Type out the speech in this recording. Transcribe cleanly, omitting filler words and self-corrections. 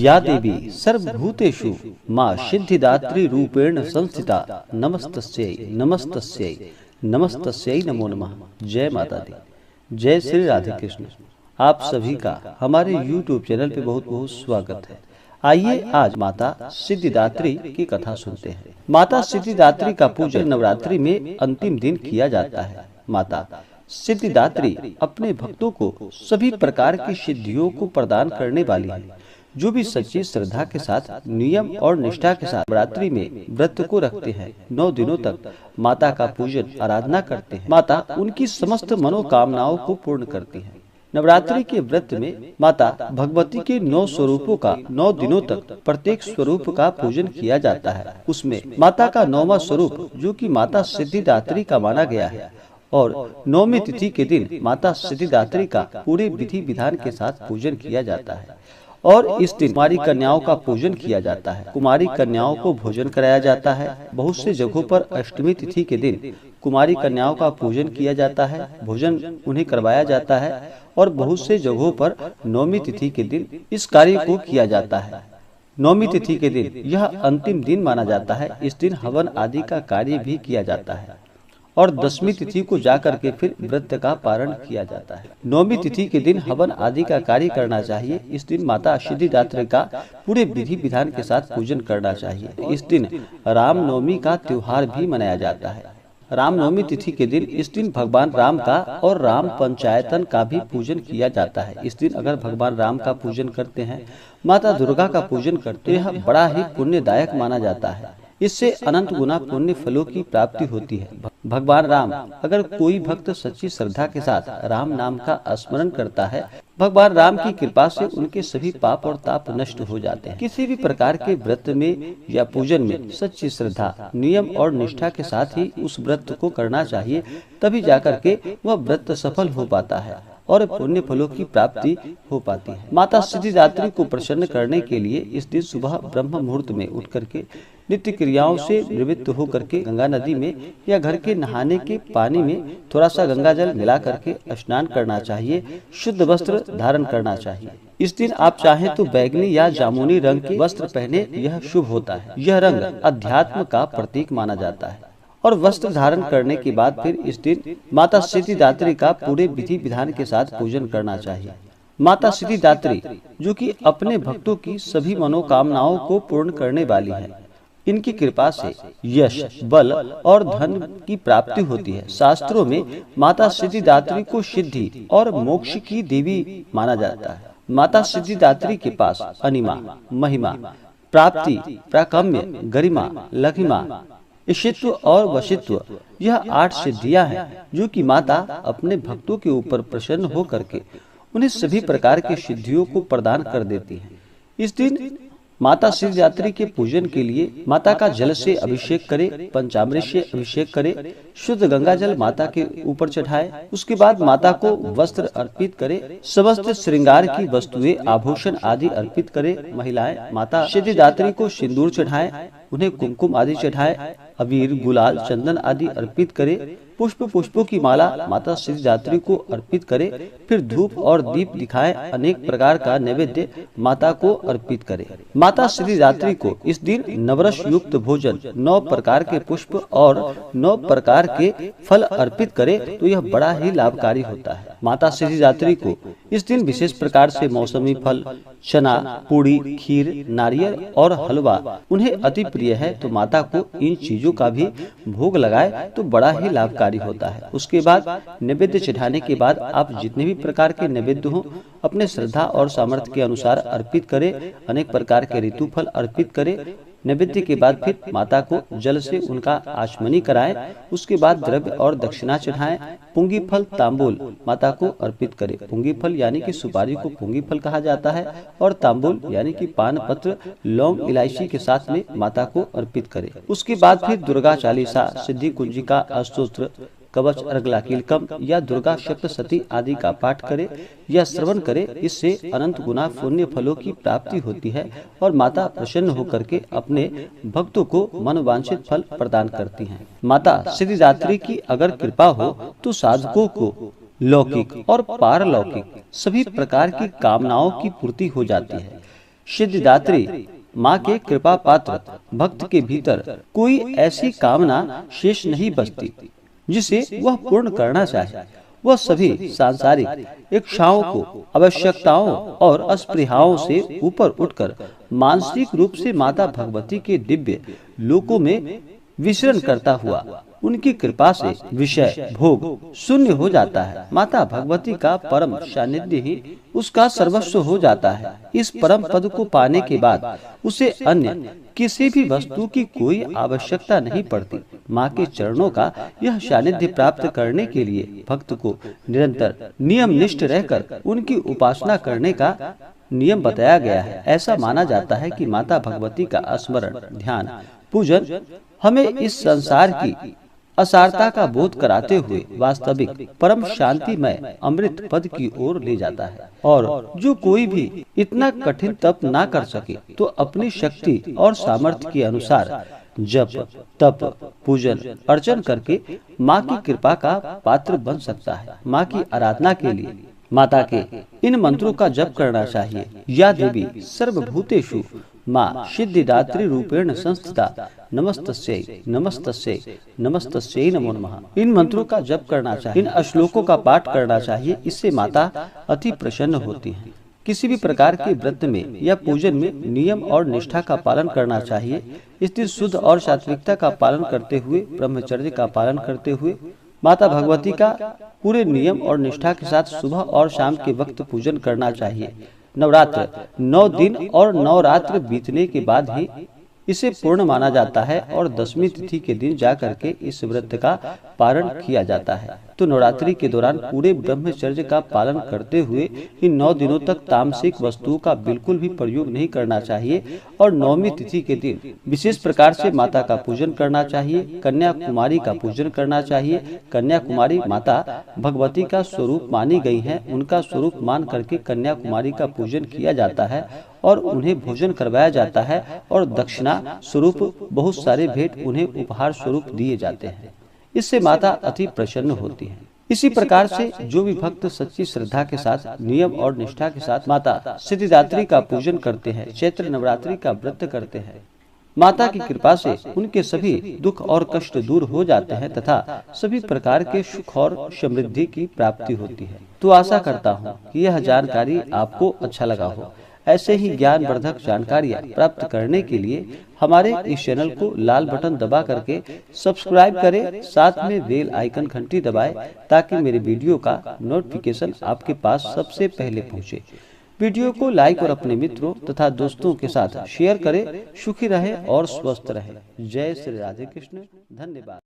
या देवी सर्वभूतेषु माँ सिद्धिदात्री रूपेण संस्थिता नमस्तस्यै नमस्तस्यै नमस्तस्यै नमो नमः। जय माता दी। जय श्री राधे कृष्ण। आप सभी का हमारे YouTube चैनल पे बहुत बहुत स्वागत है। आइए आज माता सिद्धिदात्री की कथा सुनते हैं। माता सिद्धिदात्री का पूजन नवरात्रि में अंतिम दिन किया जाता है। माता सिद्धिदात्री अपने भक्तों को सभी प्रकार की सिद्धियों को प्रदान करने वाली है। जो भी सच्ची श्रद्धा के साथ नियम और निष्ठा के साथ नवरात्रि में व्रत को रखते हैं, 9 दिनों तक माता का पूजन आराधना करते हैं, माता उनकी समस्त मनोकामनाओं को पूर्ण करती है। नवरात्रि के व्रत में माता भगवती के 9 स्वरूपों का 9 दिनों तक प्रत्येक स्वरूप का पूजन किया जाता है। उसमें माता का 9वां स्वरूप जो कि माता सिद्धिदात्री का माना गया है और 9वीं तिथि के दिन माता सिद्धिदात्री का पूरे विधि विधान के साथ पूजन किया जाता है। और इस दिन कुमारी कन्याओं का पूजन किया जाता है। कुमारी कन्याओं को भोजन कराया जाता है। बहुत से जगहों पर अष्टमी तिथि के दिन कुमारी कन्याओं का पूजन किया जाता है, भोजन उन्हें करवाया जाता है। और बहुत से जगहों पर 9वीं तिथि के दिन इस कार्य को किया जाता है। 9वीं तिथि के दिन यह अंतिम दिन माना जाता है। इस दिन हवन आदि का कार्य भी किया जाता है और 10वीं तिथि को जाकर के फिर व्रत का पारण किया जाता है। 9वीं तिथि के दिन हवन आदि का कार्य करना चाहिए। इस दिन माता सिद्धिदात्री का पूरे विधि विधान के साथ पूजन करना चाहिए। इस दिन रामनवमी का त्योहार भी मनाया जाता है। रामनवमी तिथि के दिन इस दिन भगवान राम का और राम पंचायतन का भी पूजन किया जाता है। इस दिन अगर भगवान राम का पूजन करते हैं, माता दुर्गा का पूजन करते हैं, यह बड़ा ही पुण्यदायक माना जाता है। इससे अनंत गुना पुण्य फलों की प्राप्ति होती है। भगवान राम, अगर कोई भक्त सच्ची श्रद्धा के साथ राम नाम का स्मरण करता है, भगवान राम की कृपा से उनके सभी पाप और ताप नष्ट हो जाते हैं। किसी भी प्रकार के व्रत में या पूजन में सच्ची श्रद्धा, नियम और निष्ठा के साथ ही उस व्रत को करना चाहिए, तभी जाकर के वह व्रत सफल हो पाता है और पुण्य फलों की प्राप्ति हो पाती है। माता सिद्धिदात्री को प्रसन्न करने के लिए इस दिन सुबह ब्रह्म मुहूर्त में उठ करके नित्य क्रियाओं से निवृत्त होकर के गंगा नदी में या घर के नहाने के पानी में थोड़ा सा गंगा जल मिला करके स्नान करना चाहिए। शुद्ध वस्त्र धारण करना चाहिए। इस दिन आप चाहें तो बैगनी या जामुनी रंग के वस्त्र पहने, यह शुभ होता है। यह रंग अध्यात्म का प्रतीक माना जाता है। और वस्त्र धारण करने के बाद फिर इस दिन माता सिद्धिदात्री का पूरे विधि विधान के साथ पूजन करना चाहिए। माता सिद्धिदात्री जो कि अपने भक्तों की सभी मनोकामनाओं को पूर्ण करने वाली है, इनकी कृपा से यश, बल और धन की प्राप्ति होती है। शास्त्रों में माता सिद्धिदात्री को सिद्धि और मोक्ष की देवी माना जाता है। माता सिद्धिदात्री के पास अनिमा, महिमा, प्राप्ति, प्राकम्य, गरिमा, लघिमा, ईशित्व और वशित्व, यह 8 सिद्धियां हैं जो कि माता अपने भक्तों के ऊपर प्रसन्न हो करके उन्हें सभी प्रकार की सिद्धियों को प्रदान कर देती हैं। इस दिन माता सिद्धिदात्री के पूजन के लिए माता का जल से अभिषेक करे, पंचामृत से अभिषेक करे, शुद्ध गंगा जल माता के ऊपर चढ़ाए। उसके बाद माता को वस्त्र अर्पित करे, समस्त श्रृंगार की वस्तुएं, आभूषण आदि अर्पित करे। महिलाएं माता सिद्धिदात्री को सिंदूर चढ़ाएं, उन्हें कुमकुम आदि चढ़ाए, अबीर, गुलाल, चंदन आदि अर्पित करे। पुष्पों की माला माता सिद्धिदात्री को अर्पित करे। फिर धूप और दीप दिखाए, अनेक प्रकार का नैवेद्य माता को अर्पित करे। माता सिद्धिदात्री को इस दिन नवरस युक्त भोजन, 9 प्रकार के पुष्प और 9 प्रकार के फल अर्पित करे तो यह बड़ा ही लाभकारी होता है। माता सिद्धिदात्री को इस दिन विशेष प्रकार से मौसमी फल, चना, पूड़ी, खीर, नारियल और हलवा उन्हें अति प्रिय है, तो माता को इन चीजों का भी भोग लगाए तो बड़ा ही लाभकारी होता है। उसके बाद नैवेद्य चढ़ाने के बाद आप जितने भी प्रकार के नैवेद्य हो अपने श्रद्धा और सामर्थ्य के अनुसार अर्पित करे। अनेक प्रकार के ऋतु फल अर्पित करे। नैवेद्य के बाद फिर माता को जल से उनका आचमनी कराएं। उसके बाद द्रव्य और दक्षिणा चढ़ाएं। पुंगी फल, तांबूल माता को अर्पित करें। पुंगी फल यानी कि सुपारी को पुंगी फल कहा जाता है और तांबूल यानी कि पान पत्र, लौंग, इलायची के साथ में माता को अर्पित करें। उसके बाद फिर दुर्गा चालीसा, सिद्धि कुंजिका, अष्टोत्र, कवच, अर्गला कीलकम या दुर्गा सप्तशती आदि का पाठ करे या श्रवण करे। इससे अनंत गुना पुण्य फलों की प्राप्ति होती है और माता प्रसन्न होकर के अपने भक्तों को मनोवांछित फल प्रदान करती हैं। माता सिद्धिदात्री की अगर कृपा हो तो साधकों को लौकिक और पारलौकिक सभी प्रकार की कामनाओं की पूर्ति हो जाती है। सिद्धिदात्री माँ के कृपा पात्र भक्त के भीतर कोई ऐसी कामना शेष नहीं बचती जिसे वह पूर्ण करना चाहे। वह सभी सांसारिक इच्छाओं को, आवश्यकताओं और अस्पृहाओं से ऊपर उठकर मानसिक रूप से माता भगवती के दिव्य लोकों में विचरण करता हुआ उनकी कृपा से विषय भोग शून्य हो जाता है। माता भगवती का परम सानिध्य ही उसका सर्वस्व हो जाता है। इस परम पद को पाने के बाद उसे अन्य किसी भी वस्तु की कोई आवश्यकता नहीं पड़ती। माँ के चरणों का यह सानिध्य प्राप्त करने के लिए भक्त को निरंतर नियम निष्ठ रहकर उनकी उपासना करने का नियम बताया गया है। ऐसा माना जाता है कि माता भगवती का स्मरण, ध्यान, पूजन हमें इस संसार की असारता का बोध कराते हुए वास्तविक परम शांतिमय अमृत पद की ओर ले जाता है। और जो कोई भी इतना कठिन तप ना कर सके तो अपनी शक्ति और सामर्थ्य के अनुसार जप, तप, पूजन, अर्चन करके माँ की कृपा का पात्र बन सकता है। माँ की आराधना के लिए माता के इन मंत्रों का जप करना चाहिए। या देवी सर्वभूतेषु माँ सिद्धिदात्री रूपेण संस्थिता नमस्तस्यै नमस्तस्यै नमस्तस्यै नमो नमः। इन मंत्रों का जप करना चाहिए, इन श्लोकों का पाठ करना चाहिए। इससे माता अति प्रसन्न होती है। किसी भी प्रकार के व्रत में या पूजन में नियम और निष्ठा का पालन करना चाहिए। इस दिन शुद्ध और सात्विकता का पालन करते हुए, ब्रह्मचर्य का पालन करते हुए माता भगवती का पूरे नियम और निष्ठा के साथ सुबह और शाम के वक्त पूजन करना चाहिए। नवरात्र 9 दिन और 9 रात्र बीतने के बाद ही इसे पूर्ण माना जाता है और 10वीं तिथि के दिन जाकर के इस व्रत का पारण किया जाता है। तो नवरात्रि के दौरान पूरे ब्रह्मचर्य का पालन करते हुए इन 9 दिनों तक तामसिक वस्तुओं का बिल्कुल भी प्रयोग नहीं करना चाहिए और 9वीं तिथि के दिन विशेष प्रकार से माता का पूजन करना चाहिए। कन्याकुमारी का पूजन करना चाहिए। कन्याकुमारी माता भगवती का स्वरूप मानी गई है। उनका स्वरूप मान करके कन्याकुमारी का पूजन किया जाता है और उन्हें भोजन करवाया जाता है और दक्षिणा स्वरूप बहुत सारे भेंट उन्हें उपहार स्वरूप दिए जाते हैं। इससे माता अति प्रसन्न होती है। इसी प्रकार से जो भी भक्त सच्ची श्रद्धा के साथ, नियम और निष्ठा के साथ माता सिद्धिदात्री का पूजन करते हैं, चैत्र नवरात्रि का व्रत करते हैं, माता की कृपा से उनके सभी दुख और कष्ट दूर हो जाते हैं तथा सभी प्रकार के सुख और समृद्धि की प्राप्ति होती है। तो आशा करता हूँ कि यह जानकारी आपको अच्छा लगा हो। ऐसे ही ज्ञानवर्धक जानकारियाँ प्राप्त करने के लिए हमारे इस चैनल को लाल बटन दबा करके सब्सक्राइब करें, साथ में बेल आइकन घंटी दबाएं ताकि मेरे वीडियो का नोटिफिकेशन आपके पास सबसे पहले पहुंचे। वीडियो को लाइक और अपने मित्रों तथा दोस्तों के साथ शेयर करें। सुखी रहे और स्वस्थ रहे। जय श्री राधे कृष्ण। धन्यवाद।